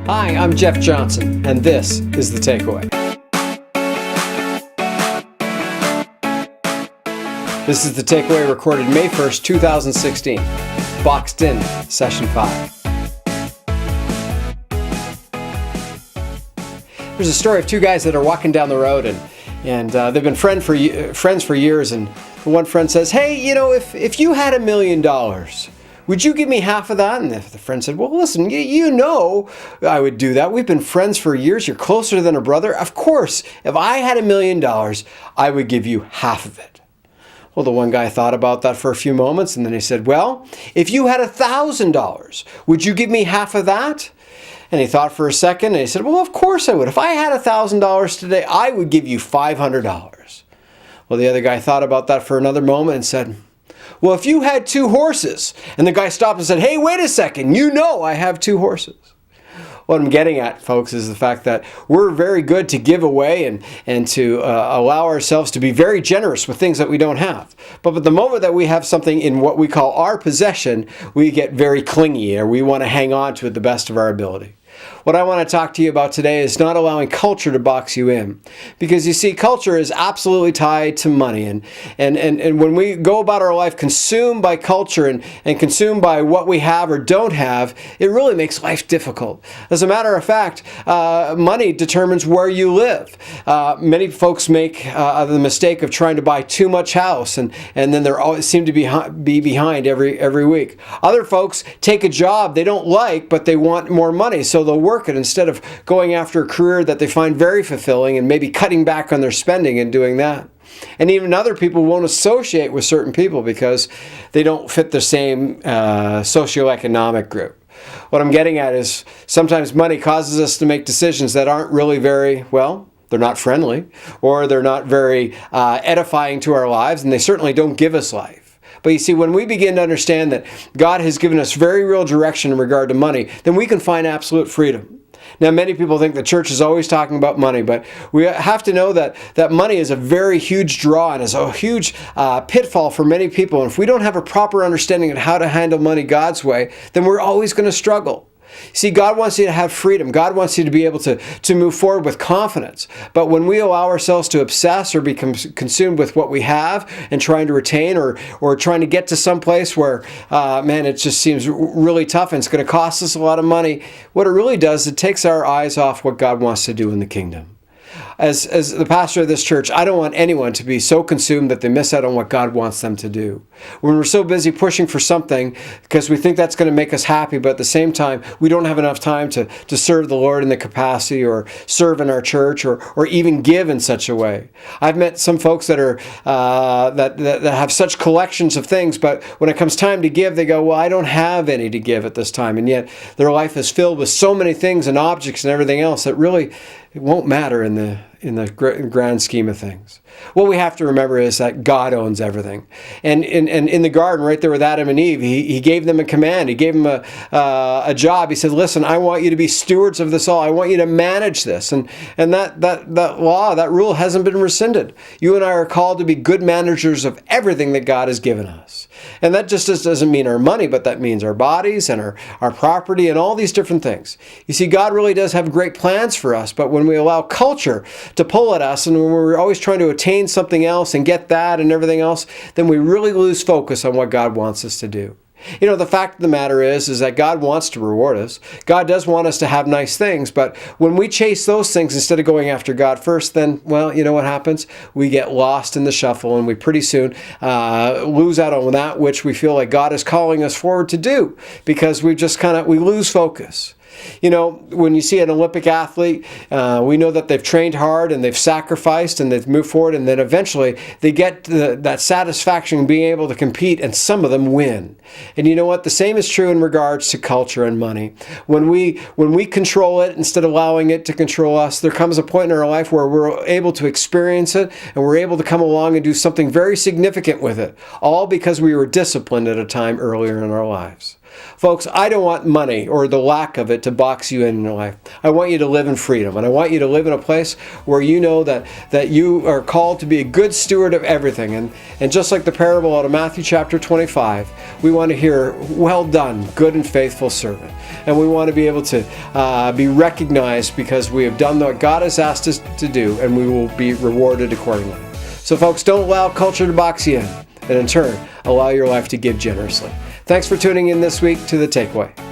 Hi, I'm Jeff Johnson, and this is The Takeaway. This is The Takeaway recorded May 1st, 2016. Boxed in, Session 5. There's a story of two guys that are walking down the road, and they've been friends for years, and the one friend says, "Hey, if you had $1 million, would you give me half of that?" And the friend said, "Well, listen, you know I would do that. We've been friends for years. You're closer than a brother. Of course, if I had $1 million, I would give you half of it." Well, the one guy thought about that for a few moments, and then he said, "Well, if you had $1,000, would you give me half of that?" And he thought for a second, and he said, "Well, of course I would. If I had $1,000 today, I would give you $500. Well, the other guy thought about that for another moment and said, "Well, if you had 2 horses," and the guy stopped and said, "Hey, wait a second, you know I have 2 horses." What I'm getting at, folks, is the fact that we're very good to give away and to allow ourselves to be very generous with things that we don't have. But the moment that we have something in what we call our possession, we get very clingy, or we want to hang on to it the best of our ability. What I want to talk to you about today is not allowing culture to box you in. Because you see, culture is absolutely tied to money. And when we go about our life consumed by culture and consumed by what we have or don't have, it really makes life difficult. As a matter of fact, money determines where you live. Many folks make the mistake of trying to buy too much house, and then they always seem to be behind every week. Other folks take a job they don't like, but they want more money, so they'll work it instead of going after a career that they find very fulfilling and maybe cutting back on their spending and doing that. And even other people won't associate with certain people because they don't fit the same socioeconomic group. What I'm getting at is sometimes money causes us to make decisions that aren't really very, well, they're not friendly, or they're not very edifying to our lives, and they certainly don't give us life. But you see, when we begin to understand that God has given us very real direction in regard to money, then we can find absolute freedom. Now, many people think the church is always talking about money, but we have to know that money is a very huge draw and is a huge pitfall for many people. And if we don't have a proper understanding of how to handle money God's way, then we're always going to struggle. See, God wants you to have freedom. God wants you to be able to move forward with confidence. But when we allow ourselves to obsess or become consumed with what we have and trying to retain or trying to get to some place where, it just seems really tough and it's going to cost us a lot of money, what it really does, it takes our eyes off what God wants to do in the kingdom. As the pastor of this church, I don't want anyone to be so consumed that they miss out on what God wants them to do. When we're so busy pushing for something because we think that's going to make us happy, but at the same time, we don't have enough time to serve the Lord in the capacity or serve in our church or even give in such a way. I've met some folks that are that have such collections of things, but when it comes time to give, they go, "Well, I don't have any to give at this time." And yet their life is filled with so many things and objects and everything else that really it won't matter in the grand scheme of things. What we have to remember is that God owns everything. And in the garden, right there with Adam and Eve, he gave them a command. He gave them a job. He said, "Listen, I want you to be stewards of this all. I want you to manage this." And that law, that rule hasn't been rescinded. You and I are called to be good managers of everything that God has given us. And that just doesn't mean our money, but that means our bodies and our property and all these different things. You see, God really does have great plans for us, but when we allow culture to pull at us and when we're always trying to attain something else and get that and everything else, then we really lose focus on what God wants us to do. The fact of the matter is that God wants to reward us. God does want us to have nice things, but when we chase those things instead of going after God first, then, well, you know what happens? We get lost in the shuffle and we pretty soon lose out on that which we feel like God is calling us forward to do because we lose focus. When you see an Olympic athlete, we know that they've trained hard and they've sacrificed and they've moved forward, and then eventually they get that satisfaction of being able to compete, and some of them win. And you know what? The same is true in regards to culture and money. When we control it instead of allowing it to control us, there comes a point in our life where we're able to experience it and we're able to come along and do something very significant with it, all because we were disciplined at a time earlier in our lives. Folks, I don't want money or the lack of it to box you in your life. I want you to live in freedom, and I want you to live in a place where you know that you are called to be a good steward of everything. And just like the parable out of Matthew chapter 25, we want to hear, well done, good and faithful servant. And we want to be able to be recognized because we have done what God has asked us to do, and we will be rewarded accordingly. So folks, don't allow culture to box you in, and in turn, allow your life to give generously. Thanks for tuning in this week to The Takeaway.